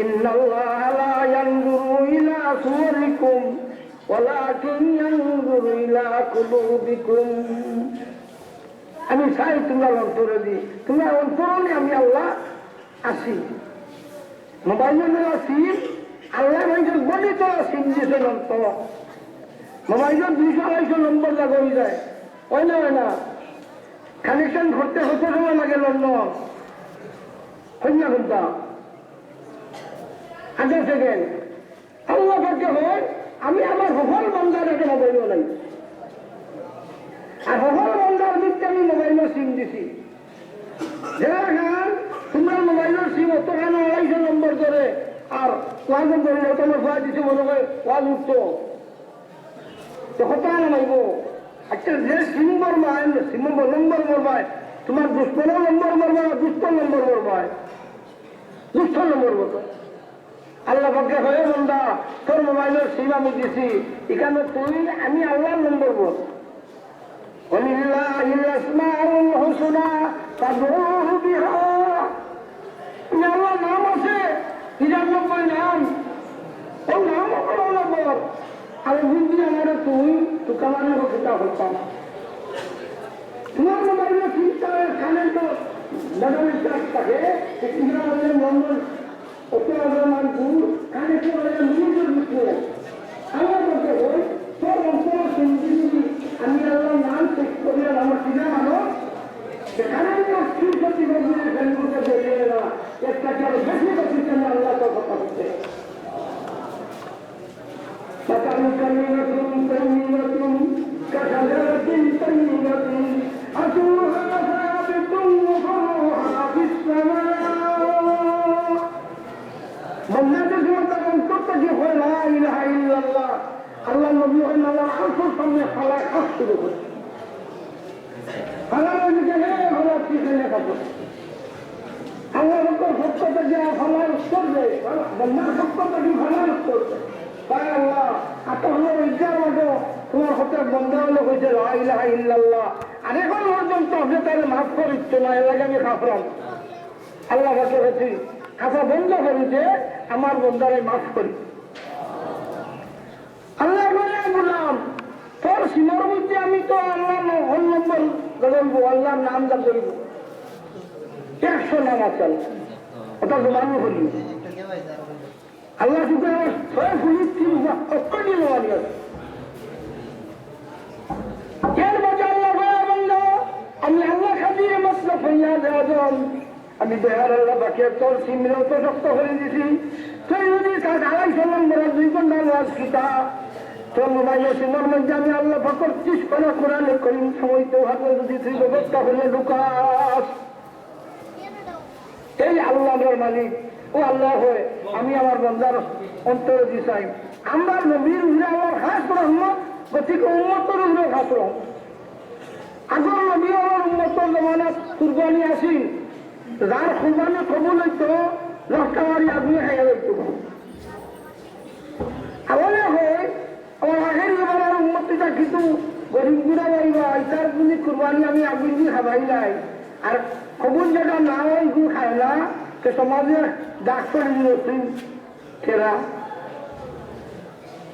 ইন্নাল্লাহা লা ইয়ানজুরু ইলা সুওয়ারিকুম ওয়ালাকিন ইয়ানজুরু ইলা কুলুবিকুম। আমি চাই তোমরা অন্তরে দি, তোমরা অন্তরে আমি আল্লাহ আসি। মোবাইলের সিম আল্লাহ মানুষের গণিত সিম দিয়েছে অন্তর। মোবাইলের 200-250 নম্বর লাগাই যায়, হয় না কানেকশন করতে হতে সময় লাগে লন্ডন, হয় না ঘন্টা 1 সেকেন্ড। আল্লাহ করতে হয় আমি আমার সকল বন্ধার একটা মোবাইল নাই, আর সকল বন্ধার দিকতে আমি মোবাইলের সিম দিছি। যারা গান তোমার মোবাইলের সিম অতখানে 250 নম্বর করে আর ওয়াজ করে তোমার ভয় দিচ্ছে মনে হয় ওয়াজ উঠতো তো কত নামাইব। আচ্ছা যে সিম মরবায় সিম নম্বর মরবায় তোমার দুষ্কর নম্বর মরবা না দুষ্কর নম্বর মরবায়? দুষ্কর নম্বর মতো আল্লাহ পক্ষে হয়ে বন্ধা তোর মোবাইলের সিম আমি দিছি, এখানে তুই আমি আল্লাহর নম্বর বল। আল্লাহ নাম আছে 99 নাম, ও নাম নম্বর আর বুঝি আমার তুই কামানের কথা করতাম। তোমার মোবাইলের চিন্তা খানের তো লাগানোর চাষ থাকে নম্বর কানে নিজের বুঝতে আমার বলতে হয় তোর অন্তর আমি আল্লাহ নাম চেক করি আর আমার চিনা মানুষ সেখানে একটা কেন বেশি বলছি আল্লাহ তোর কথা হচ্ছে। আল্লাহ নবী হন আল্লাহ আসল সামনে খালায় খাস শুরু করে খালার ওইদিকে ভালো পিছনে খাবো আল্লাহ সত্যতা যে ভালার উত্তর দেয় বন্যার সত্যতা কি ভালার উত্তর দেয়। তাই আল্লাহ এত হলো ইজ্জা মতো তোমার হতে বন্ধ হলো হয়েছে লা ইলাহা ইল্লাল্লাহ আর এখন পর্যন্ত আপনি তাহলে মাফ করিচ্ছ না এর লাগে আমি খাফরাম আল্লাহ কাছে হয়েছি খাফা বন্ধ করিতে আমার বন্ধারে মাফ করি। আল্লাহ বললাম তোর সীমার মধ্যে আমি তো আল্লাহ হল নম্বর বলবো আল্লাহর নাম যা করিব 100 নাম আছে ওটা জমানো করি আল্লাহ শুধু আমার 6 ফুলি অক্ষরটি জমানি আছে এর মধ্যে আল্লাহ বলল আমি আল্লাহ খাতিরে মতলব হইয়া দেওয়া আমি দেহার আল্লাহ বাকি তোর সিমরাও তো শক্ত করে দিছি তুই যদি 250 নম্বর 2 ঘন্টা ওয়াজ কিতা তোর মোবাইলের সিমার মধ্যে আমি আল্লাহ ফাকর 30 পারা কোরআনে করিম সময় তো হাতে যদি তুই ব্যবস্থা হলে ঢুকাস এই আল্লাহর মালিক ও আল্লাহ হয়ে আমি আমার বন্দার অন্তরে দিছাই আমরা নবীর উপরে আমার খাস রহমত গতিকে উম্মতের উপরে খাস রহমত আগর নবী আমার উম্মতের জমানাত কুরবানি আসিল যার কুরবানি কবুল হইতো লক্ষাবাড়ি আদমি খাইয়া যাইতো আমাদের হয় আমার আগের জমানার উন্নতিটা কিন্তু গরিব গুড়া যাইবা এটার যদি কুরবানি আমি আগুন দিয়ে খাবাই নাই আর কবুল যেটা না হয় এগুলো খায় না সে সমাজে ডাক্তার দিয়েছি খেরা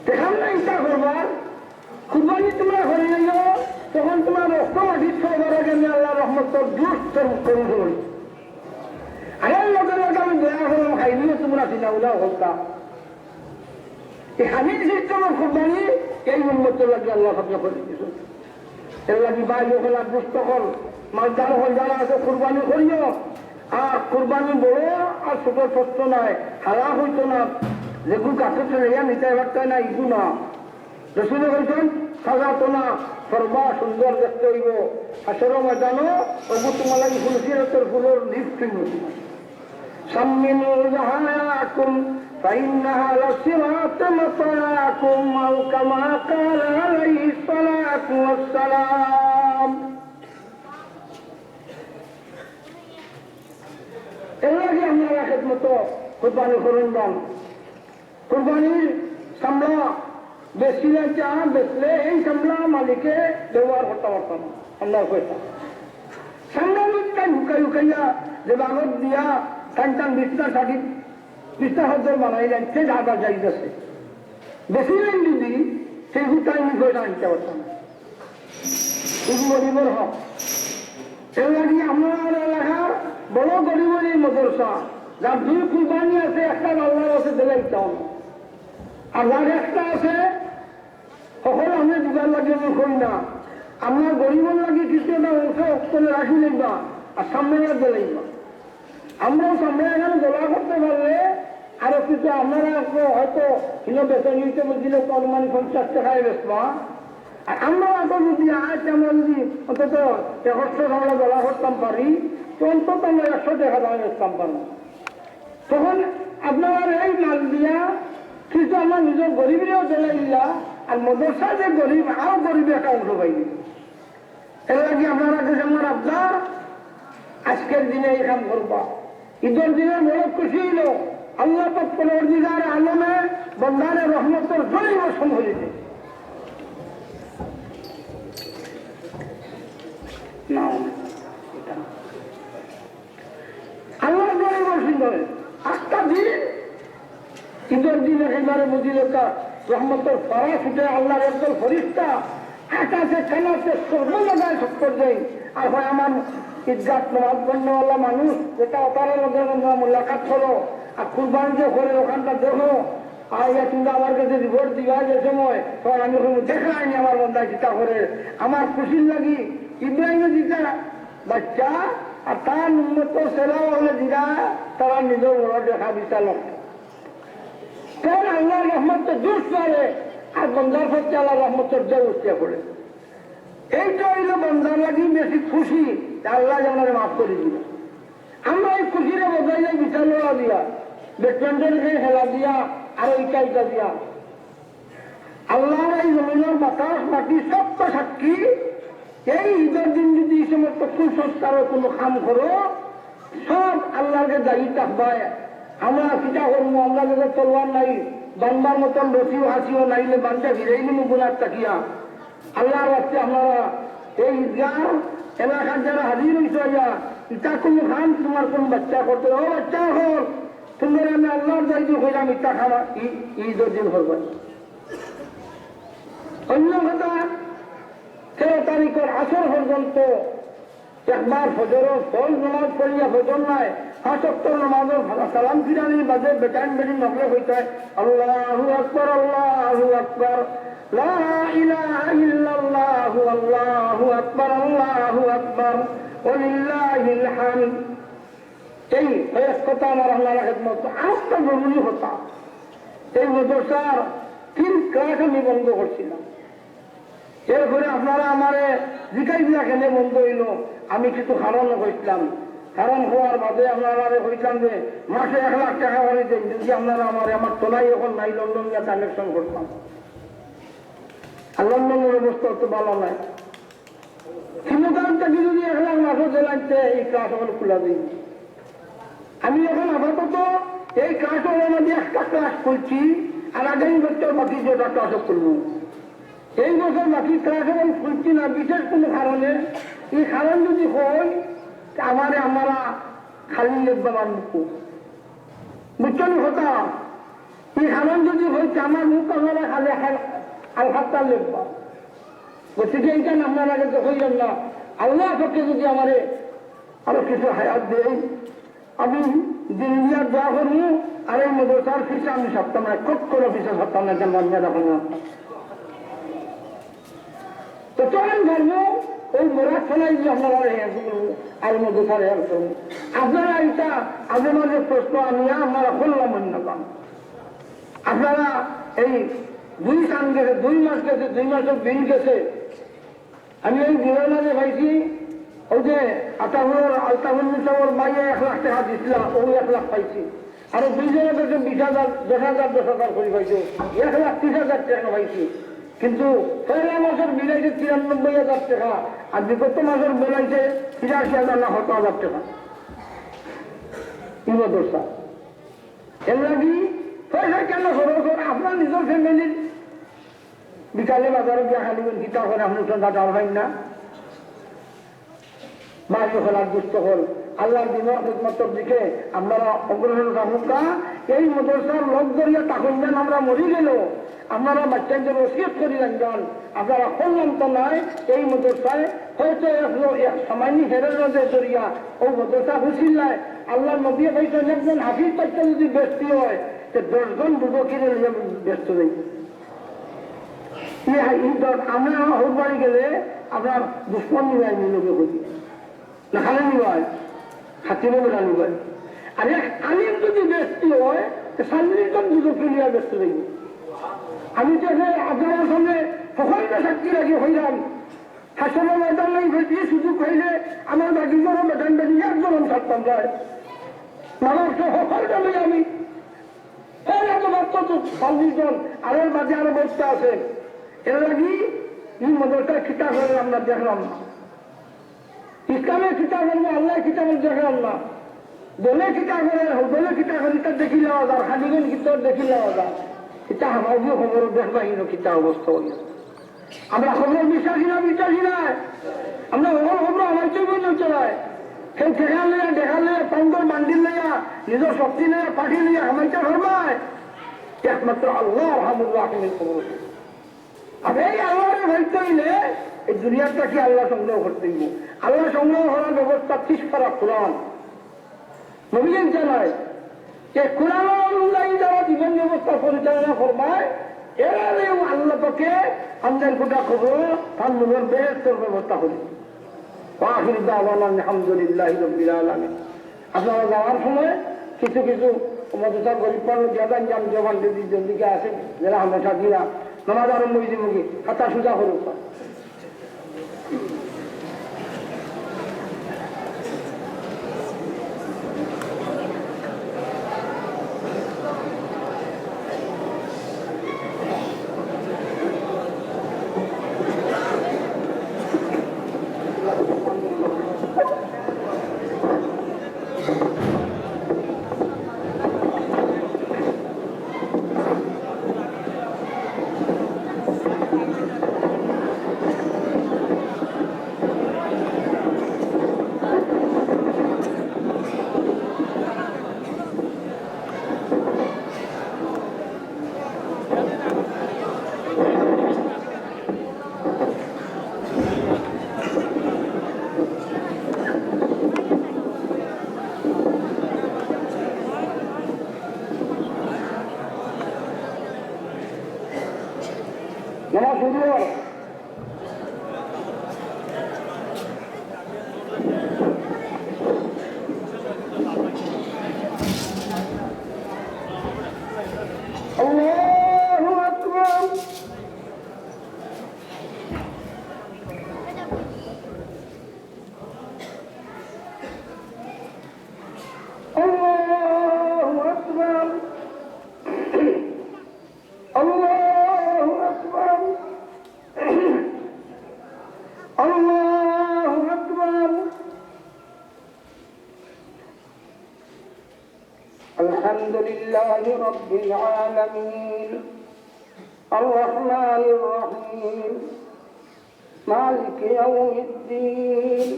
দেখাম না ইচ্ছা করবার কুরবানি তোমরা করে যাইল তখন তোমার রক্ত মাটির সবার আগে আমি আল্লাহ রহমতর জোর করে ধরি আগের লোকের লোক আমি দয়া করলাম খাইলিও তোমরা চিনা উদা হতা এই হামিদ সিস্টেমের কুরবানি এই উন্নত লাগে আল্লাহ সবচেয়ে করে দিয়েছে এর লাগে বাইরে হল দুষ্ট হল মালদার হল যারা আছে কুরবানি করিও আর কুরবানি বড় আর ছোট ছোট্ট নয় হারা হইতো না যেগুলো গাছে চলে যা নিতে পারতে না ইগু না রসুলে বলছেন সাজাতো না সর্বা সুন্দর দেখতে হইব আসর ময়দানো ওগু তোমার লাগে ফুলসিরতের ফুলের লিফট সাম্মিনু জাহায়াকুম فإنها لصراط مطاعكم أو كما قال عليه الصلاة والسلام এলাকি আমরা রাখের মতো কুরবানি করুন দাম কুরবানির সামলা বেশিলে চা বেচলে এই সামলা মালিকে ব্যবহার করতে পারতাম আল্লাহ পয়সা সামলা মিটটাই ঢুকাইয়া যে বাগত দিয়া টান টান বিছনা সাথী বিস্তার বানাইলেন, সে যাবার যাইতেছে বেশি লাইন যদি সেই হুতাই বিষয়টা আনতে পারতাম না। শুধু গরিবের হক এর লাগে আমার এলাকার বড় গরিবের এই মদরসা যার দুই কুরবানি আছে, একটা আল্লাহর আছে দিলাইতাম, আর যার একটা আছে সকল আমি দিবার লাগে আমি করি না। আপনার গরিবের লাগে কিছু একটা অংশ করে রাখি নেবা আর সামনে দিলাইবা। আমরাও সামনে এখানে দোলা করতে পারলে আরো কিছু আপনারা হয়তো কিলো বেতন নিতে বলছিল অনুমান 50 টাকায় বেসবা, আর আমরা এখন যদি আজ আমরা যদি অন্তত 100 আমরা দোলা করতাম পারি, তো অন্তত আমরা 100 টাকা দামে বেচতাম পারবো। তখন আপনারা এই মাল দিয়া কিছু আমার নিজের গরিবেরও চলে দিলা, আর মদরসা যে গরিব আরো গরিব একটা অংশ পাইনি। এর লাগে আপনারা কাছে আমার আপনার আজকের দিনে এই কাম করবা। ঈদের দিনে বড় খুশি হইল, আল্লাহ পরবর্তীকার আলমে বন্ধানের রহমতের জয় বর্ষণ হয়েছে। আল্লাহ জয় বর্ষণ করে আটটা দিন ঈদের দিন একেবারে বুঝিল রহমতের ফরা ছুটে আল্লাহর একদল ফরিস্তা আকাশে কানাতে সর্বজায়গায় সত্তর দেয়। আর হয় আমার ইজ্জাত নমাজ পণ্যওয়ালা মানুষ যেটা অপারের মধ্যে মোলাকাত হলো আর কুরবান যে করে ওখানটা দেখো, আর কিন্তু আমার কাছে রিপোর্ট দিবা যে সময় তখন আমি দেখাইনি আমার বন্ধায় চিন্তা করে আমার খুশির লাগি ইব্রাহিমের দিতা বাচ্চা আর তার উন্নত সেলাও হলে দিরা তারা নিজের বড় দেখা বিচালক তখন আল্লাহ রহমত জোর করে আর বন্ধার হচ্ছে আল্লাহ রহমতের জোর উঠতে পড়ে। এইটা হইল বন্ধার লাগি বেশি খুশি আল্লাহ যেমন মাফ করে দিল। আমরা এই খুশিরে বোঝাই যাই বিচার লড়া দিয়া বেটমেন্টকে খেলা দিয়া আর ওই কাজটা দিয়া আল্লাহর এই জমিনের বাতাস মাটি সবটা সাক্ষী। এই ঈদের দিন যদি এই সমস্ত কুসংস্কারের কোনো কাম করো সব আল্লাহকে দায়ী থাকবায়। আমরা চিন্তা করবো আমরা যাদের তলোয়ার নাই বানবার মতন রসিও হাসিও নাইলে বানটা ফিরেই নিব গুনার তাকিয়া আল্লাহর রাস্তে আপনারা এই ঈদগাহ এলাকার যারা হাজির হয়েছে ইটা কোনো খান তোমার কোন বাচ্চা করতে ও বাচ্চা হল তোমার আমি আল্লাহর দায়িত্ব হইলাম ইটা খাওয়া ঈদের দিন করবো। অন্য কথা 13 তারিখের আসর পর্যন্ত একবার ফজরের ফল নামাজ পড়িয়া ফজর নাই 5 ওয়াক্ত নামাজের সালাম ফিরানির বাদে বেটাইন বেটিন নকলে হইতে হয় আল্লাহু আকবার আল্লাহু আকবার লা ইলাহা ইল্লাল্লাহু আল্লাহু আকবার ওয়ালিল্লাহিল হামদ। এই এক কথা আমার আল্লাহর খেদমত আরেকটা জরুরি কথা, এই মাদ্রাসার 3 ক্লাস আমি বন্ধ করছিলাম। এরপরে আপনারা আমারে জিকাই দিয়া কেনে বন্ধ হইল আমি কিছু কারণ হয়েছিলাম। কারণ হওয়ার বাদে আপনারা হইতাম যে মাসে 1 লাখ টাকা করে দেন যদি আপনারা আমার তোলাই এখন নাই লন্ডন গিয়ে কানেকশন করতাম। আর লন্ডনের অবস্থা তো ভালো নাই, ক্ষমতাটাকে যদি 1 লাখ মাসও দেলাইতে এই ক্লাস এখন খোলা দিই। আমি এখন আপাতত এই ক্লাসের মধ্যে একটা ক্লাস করছি আর আগামী বছর বাকি যেটা ক্লাসও করবো। এই বছর বাকি ক্লাস এখন খুলছি না বিশেষ কোনো কারণে। এই কারণ যদি হয় আমরা খালি লেখবা মানব বুঝছেন কথা। এই কারণ যদি হয়েছে আমার মুখ আমরা খালি আলহাত্তার লেখবা গতিকে এইখানে আপনার আগে তো হইলেন না। আল্লাহ পক্ষে যদি আমার আরো কিছু হায়াত দেয় আমি দিল্লিয়ার দোয়া করবো আর এই মদরসার ফিসে আমি সপ্তাহ না খুব করে ফিসে সপ্তাহ না কেন মর্যাদা করবো তো চলেন ধরবো ওই মোরাদ ছাড়াই যে আপনারা হেয়ার করবো আর মদরসার হেয়ার করবো। আপনারা এটা আগে মাঝে প্রশ্ন আনিয়া আপনারা করলাম অন্যতম। আপনারা এই 2 সান গেছে 2 মাস গেছে 2 মাসের বিল গেছে। আমি এই দিনের মাঝে পাইছি ওই যে আলতাফুর মাইয়া 1 লাখ টাকা দিচ্ছিলাম ওই 1 লাখ পাইছি। আর 2 জনের কাছে 20,000 10,000 করে পাইছো 1,30,000 টাকা পাইছি। কিন্তু পয়লা মাসের বিলাইছে 93,000 টাকা আর বিগত মাসের বিলাইছে 83,000 না 70,000 টাকা। ইমাদর্শা এর লাগি পয়সা কেন খরচ করে আপনার নিজের ফ্যামিলির বিকালে বাজারে গিয়ে খালিবেন গীতা করে আপনি সন্ধ্যা দাম হয় না বাড়ি হল আর দুষ্ট হল আল্লাহর দিনের খেদমতের দিকে আপনারা অগ্রসর থাকুকা। এই মাদ্রাসার লোক ধরিয়া তখন যেন আমরা মরি গেল আপনারা বাচ্চাদের ওসিয়ত করি রাখবেন আপনারা শুনলাম তো নয় এই মাদ্রাসায় হয়তো এক সামান্য হেরের মধ্যে ধরিয়া ও মাদ্রাসা হুসিল নাই আল্লাহ নবী হয়তো একজন হাফিজ বাচ্চা যদি ব্যস্ত হয় তো 10 জন যুবকের ব্যস্ত নেই আমরা হোক বাড়ি গেলে আপনার দুশ্মন নিবাই লোকে বলি না খালে নিবাই হাতিরে বেলা নিবাই আর এক আলিম যদি ব্যস্ত হয় তো 40 জন যুবক নিয়ে ব্যস্ত নেই আমি তো আপনার সামনে সকলকে সাক্ষী রাখি হইলাম হাসনে ময়দান নেই হয়েছি সুযোগ হইলে আমার বাকি জন বেতন বেশি একজন থাকতাম যায় মানুষ তো সকলটা নেই আমি মাত্র 40 জন আরের মাঝে আরো বসতে আছে এর লাগি এই মদরটা খিতা করে আমরা দেখলাম না ইসলামের খিতা করবো আল্লাহ খিতাবের দেখলাম না দলে খিতা করে দলে খিতা করি তার দেখি নেওয়া যায় খালিগঞ্জ গীতর দেখি নেওয়া যায় এটা আমার যে খবর দেখবাহীন খিতা অবস্থা হইল আমরা খবর বিশ্বাসী না আমরা ওর খবর আমার চলবে চলায় সেই ঠেকা লইয়া দেখা লইয়া পঙ্গল মান্ডিল লইয়া নিজের শক্তি লইয়া পাঠি লইয়া আমাইটা ধরবায় একমাত্র আল্লাহ রাহমিনের খবর আর এই আল্লাহরে ভাইতে হইলে এই দুনিয়াটাকে আল্লাহ সংগ্রহ করতে দিব আল্লাহ সংগ্রহ করার ব্যবস্থা ঠিক করা কোরআন নবীন জানায় যে কোরআন অনুযায়ী যারা জীবন ব্যবস্থা পরিচালনা করবায় এরাও আল্লাহ পাকে আমাদের গোটা খবর তার নবর বেহেস্তের ব্যবস্থা করি আখির দাওয়ানা আলহামদুলিল্লাহি রাব্বিল আলামিন আপনারা যাওয়ার সময় কিছু কিছু মাদ্রাসার গরিব মানুষ যাবেন যে আমি জবান দিদি জলদিকে আসেন যারা আমরা সাথীরা নামাজ আরম্ভ হয়েছে মুখে হাতা সুজা করুক নামাজ শুরু হয় আল্লাহু আকবার আল্লাহু আকবার আল্লাহু আকবার আল্লাহু আকবার আলহামদুলিল্লাহি রাব্বিল আলামিন আর-রাহমানির রহিম মালিকি ইয়াউমিদ্দিন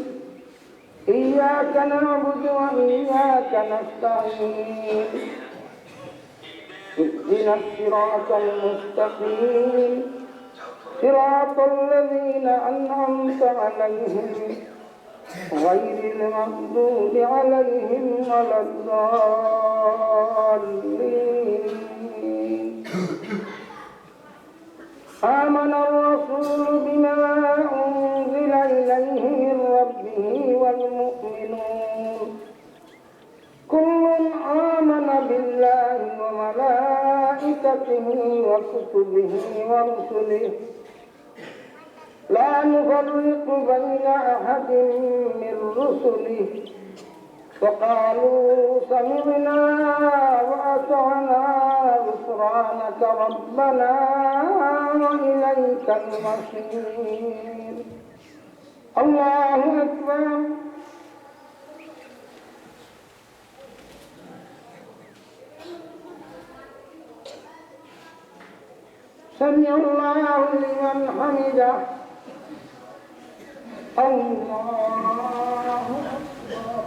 ইয়্যাকা না'বুদু ওয়া ইয়্যাকা নাস্তাঈন اهدنا الصراط المستقيم صراط الذين أنعمت عليهم غير المغضوب عليهم ولا الضالين آمن الرسول بما أنزل إليه من ربه والمؤمنون كل آمن بالله وملائكته وكتبه ورسله لا نفرق بين أحد من رسله وقالوا سمعنا وأطعنا غفرانك ربنا وإليك المصير الله أكبر سمع الله لمن حمده الله أكبر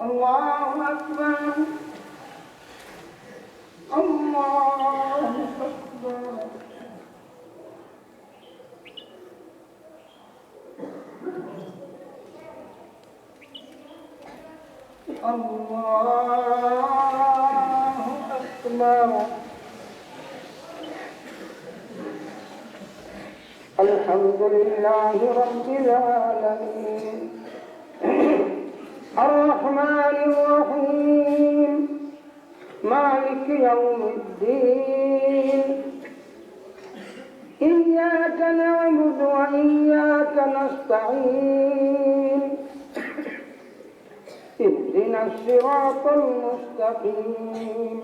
الله أكبر الله أكبر الله أكبر الحمد لله رب العالمين الرحمن الرحيم مالك يوم الدين إياك نعبد وإياك نستعين اهدنا الصراط المستقيم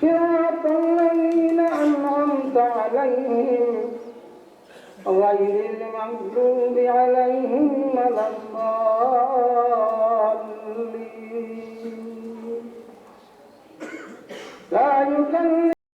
صراط الذين أنعمت عليهم غير المغضوب عليهم ولا الضالين لا يكلم